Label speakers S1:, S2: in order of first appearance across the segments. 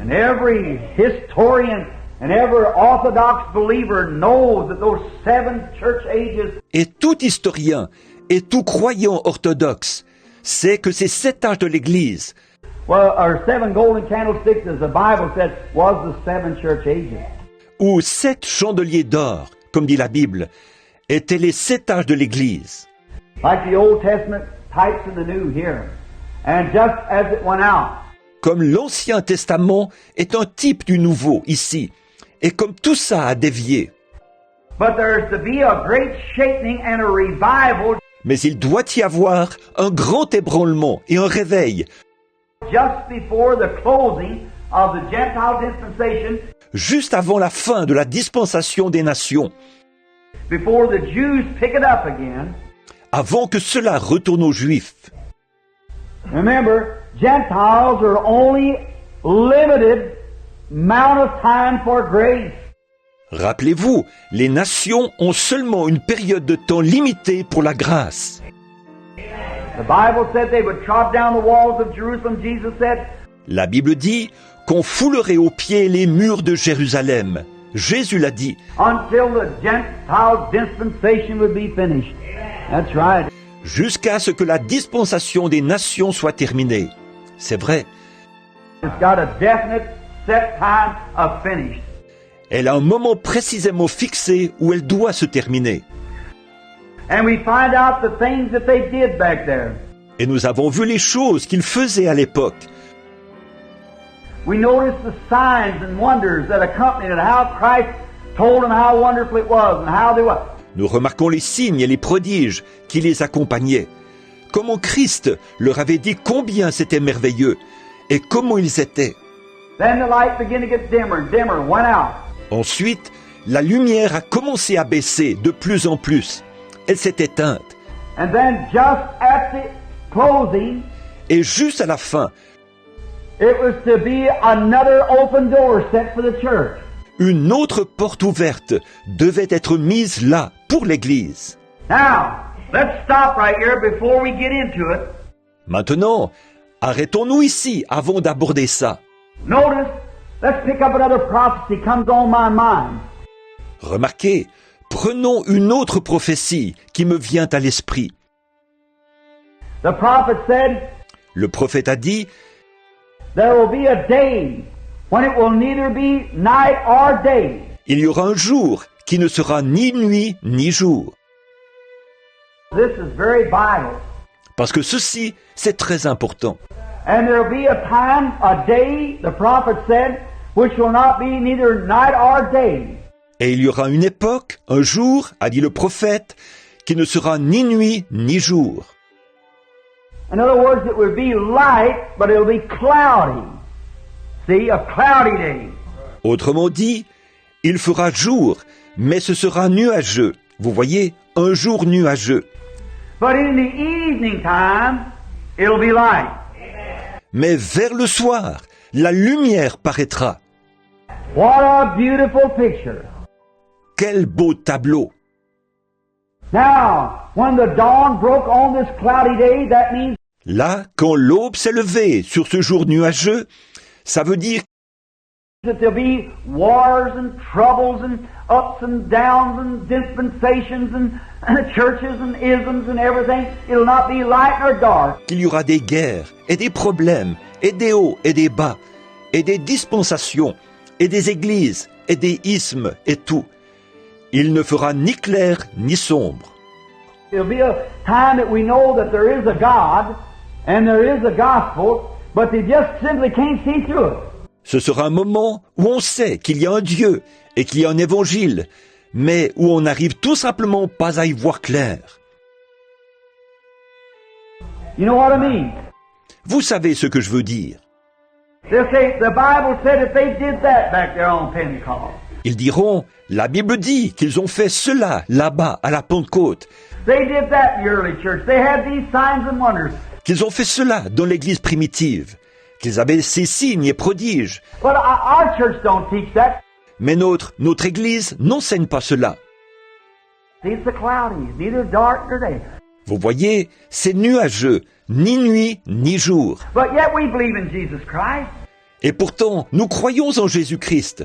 S1: And every historian and every Orthodox believer knows that those 7 church ages.
S2: Et tout historien et tout croyant orthodoxe sait que ces 7 âges de l'Église,
S1: Well, our 7 golden candlesticks, as the Bible said, was the 7 church ages.
S2: ou 7 chandeliers d'or, comme dit la Bible, étaient les 7 âges de l'Église.
S1: Like the Old Testament types of the New here. And just as it went out,
S2: Comme l'Ancien Testament est un type du Nouveau ici, et comme tout ça a dévié.
S1: but there's to be a great shaking and a revival
S2: Mais il doit y avoir un grand ébranlement et un réveil
S1: just before the closing of the Gentile dispensation,
S2: juste avant la fin de la dispensation des nations,
S1: before the Jews pick it up again.
S2: avant que cela retourne aux Juifs.
S1: Remember, Gentiles are only limited amount of time for grace.
S2: Rappelez-vous, les nations ont seulement une période de temps limitée pour la grâce.
S1: The Bible said they would trod down the walls of Jerusalem. Jesus said,
S2: La Bible dit qu'on foulerait aux pieds les murs de Jérusalem. Jésus l'a dit,
S1: until the Gentile dispensation would be finished. That's right.
S2: jusqu'à ce que la dispensation des nations soit terminée. C'est vrai,
S1: It's got a definite set time of finish.
S2: elle a un moment précisément fixé où elle doit se terminer.
S1: And we find out the things that they did back there.
S2: Et nous avons vu les choses qu'ils faisaient à l'époque.
S1: We notice the signs and wonders that accompanied it, how Christ told them how wonderful it was and how they were.
S2: Nous remarquons les signes et les prodiges qui les accompagnaient. Comment Christ leur avait dit combien c'était merveilleux et comment ils étaient.
S1: Then the light began to get dimmer and dimmer, went out.
S2: Ensuite, la lumière a commencé à baisser de plus en plus. Elle s'est éteinte.
S1: And then just at the closing,
S2: Et juste à la fin,
S1: it was to be another open door set for the church.
S2: une autre porte ouverte devait être mise là pour l'Église.
S1: Now, let's stop right here before we get into it.
S2: Maintenant, arrêtons-nous ici avant d'aborder ça.
S1: Notice, let's pick up another prophecy comes on my mind.
S2: Remarquez, prenons une autre prophétie qui me vient à l'esprit.
S1: The prophet said,
S2: Le prophète a dit,
S1: there will be a day when it will neither be night or day.
S2: il y aura un jour qui ne sera ni nuit ni jour.
S1: This is very vital.
S2: Parce que ceci, c'est très important.
S1: And there will be a time, a day, the prophet said, which will not be neither night or day.
S2: Et il y aura une époque, un jour, a dit le prophète, qui ne sera ni nuit ni jour.
S1: In other words, it will be light, but it will be cloudy. See, a cloudy day.
S2: Autrement dit, il fera jour, mais ce sera nuageux. Vous voyez, un jour nuageux.
S1: But in the evening time, it'll be light.
S2: Mais vers le soir, la lumière paraîtra.
S1: What a beautiful picture.
S2: Quel beau tableau!
S1: Now, when the dawn broke on this cloudy day, that means
S2: Là, quand l'aube s'est levée sur ce jour nuageux, ça veut dire
S1: that there'll be wars and troubles and ups and downs and dispensations and churches and isms and everything. It'll not be light nor dark.
S2: qu'il y aura des guerres et des problèmes et des hauts et des bas et des dispensations et des églises et des ismes et tout. Il ne fera ni clair ni sombre.
S1: It'll be a time that we know that there is a God and there is a gospel, but they just simply can't see through it.
S2: Ce sera un moment où on sait qu'il y a un Dieu et qu'il y a un évangile, mais où on n'arrive tout simplement pas à y voir clair.
S1: You know what I mean?
S2: Vous savez ce que je veux dire.
S1: They'll say, the Bible said that they did that back there on Pentecost.
S2: Ils diront, la Bible dit qu'ils ont fait cela là-bas à la Pentecôte,
S1: They did that in the early church. They had these signs and wonders.
S2: qu'ils ont fait cela dans l'Église primitive, qu'ils avaient ces signes et prodiges.
S1: But our church don't teach that.
S2: Mais notre Église n'enseigne pas cela.
S1: See, it's the cloudy, neither dark nor day.
S2: Vous voyez, c'est nuageux, ni nuit ni jour.
S1: But yet we believe in Jesus Christ.
S2: Et pourtant, nous croyons en Jésus-Christ.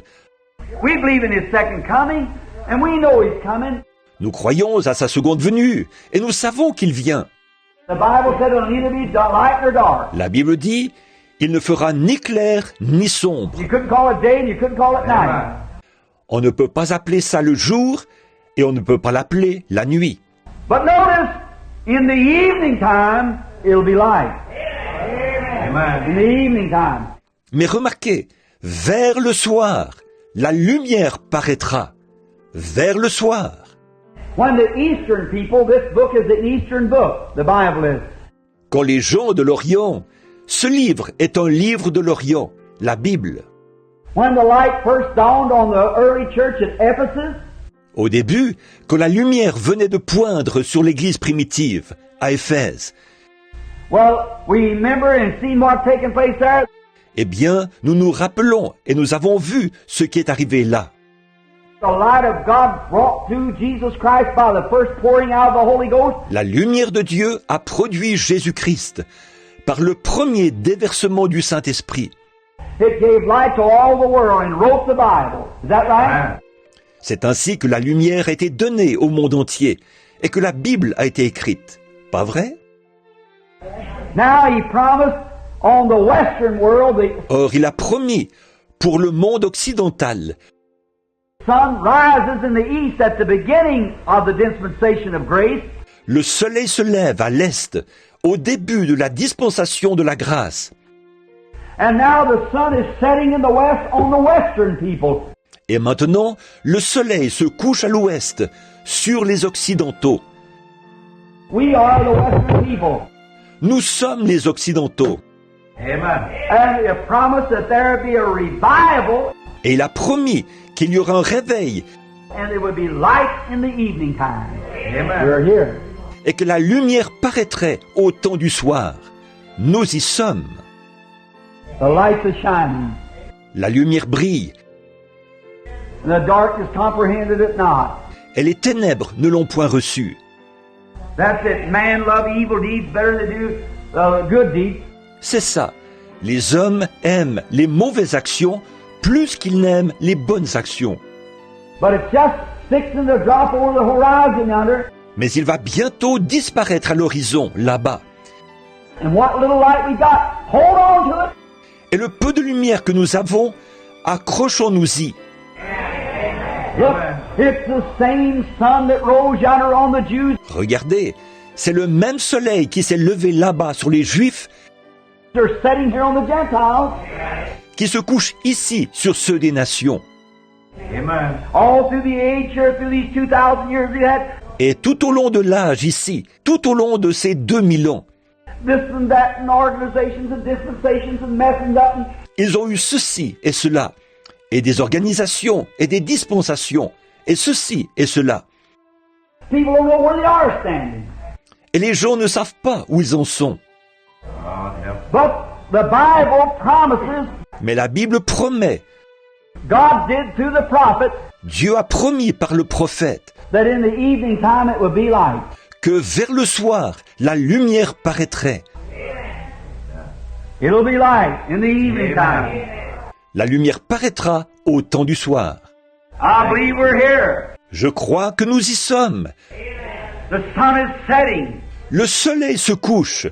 S1: We believe in His second coming, and we know He's coming.
S2: Nous croyons à sa seconde venue, et nous savons qu'il vient.
S1: The Bible said it'll neither be light nor dark.
S2: La Bible dit, il ne fera ni clair ni sombre.
S1: You couldn't call it day and you couldn't call it night.
S2: On ne peut pas appeler ça le jour, et on ne peut pas l'appeler la nuit.
S1: But notice, in the evening time, it'll be light.
S3: Amen.
S1: In the evening time.
S2: Mais remarquez, vers le soir, la lumière paraîtra. Vers le soir.
S1: When the Eastern people, this book is an Eastern book, the Bible is.
S2: Quand les gens de l'Orient, ce livre est un livre de l'Orient, la Bible.
S1: When the light first dawned on the early church at Ephesus,
S2: Au début, quand la lumière venait de poindre sur l'église primitive, à Éphèse,
S1: well, we remember and seen what's taken place there.
S2: eh bien, nous nous rappelons et nous avons vu ce qui est arrivé là.
S1: The light of God brought to Jesus Christ by the first pouring out of the Holy Ghost.
S2: La lumière de Dieu a produit Jésus-Christ par le premier déversement du Saint-Esprit.
S1: It gave light to all the world and wrote the Bible. Is that right?
S2: C'est ainsi que la lumière a été donnée au monde entier et que la Bible a été écrite. Pas vrai?
S1: Now He promised on the Western world the
S2: Or, il a promis pour le monde occidental,
S1: sun rises in the east at the beginning of the dispensation of grace.
S2: le soleil se lève à l'est au début de la dispensation de la grâce.
S1: And now the sun is setting in the west on the Western people.
S2: Et maintenant, le soleil se couche à l'ouest sur les occidentaux.
S1: We are the Western people.
S2: Nous sommes les occidentaux.
S3: Amen.
S1: And He promised that there would be a revival
S2: Et il a promis qu'il y aura un réveil
S1: and there would be light in the evening time.
S3: Amen.
S1: We're here.
S2: et que la lumière paraîtrait au temps du soir. Nous y sommes.
S1: The light is shining.
S2: La lumière brille
S1: And the darkness comprehended it not.
S2: et les ténèbres ne l'ont point reçue.
S1: That's it. Man love evil deeds better than do good deeds.
S2: C'est ça. Les hommes aiment les mauvaises actions plus qu'ils n'aiment les bonnes actions.
S1: But it's just fixing to drop over the horizon yonder.
S2: Mais il va bientôt disparaître à l'horizon, là-bas.
S1: And what little light we got, hold on to it.
S2: Et le peu de lumière que nous avons, accrochons-nous-y.
S1: Look, it's the same sun that rose yonder on the Jews.
S2: Regardez, c'est le même soleil qui s'est levé là-bas sur les Juifs
S1: They're setting here on the Gentiles.
S2: qui se couche ici sur ceux des nations.
S3: Amen.
S1: All through the age here, through these 2,000 years, we had
S2: Et tout au long de l'âge ici, tout au long de ces 2000 ans,
S1: this and that and organizations and dispensations and messing up. And
S2: ils ont eu ceci et cela, et des organisations et des dispensations, et ceci et cela.
S1: people don't know where they are standing.
S2: Et les gens ne savent pas où ils en sont.
S1: But the Bible promises,
S2: Mais la Bible promet,
S1: God did through the prophet,
S2: Dieu a promis par le prophète,
S1: that in the evening time it would be light.
S2: que vers le soir, la lumière paraîtrait.
S1: It'll be light in the evening time.
S2: La lumière paraîtra au temps du soir.
S1: I believe we're here.
S2: Je crois que nous y sommes.
S1: The sun is setting.
S2: Le soleil se couche.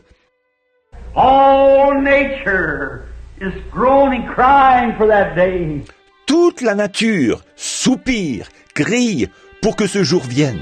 S1: All nature is groaning, crying for that day.
S2: Toute la nature soupire, crie pour que ce jour vienne.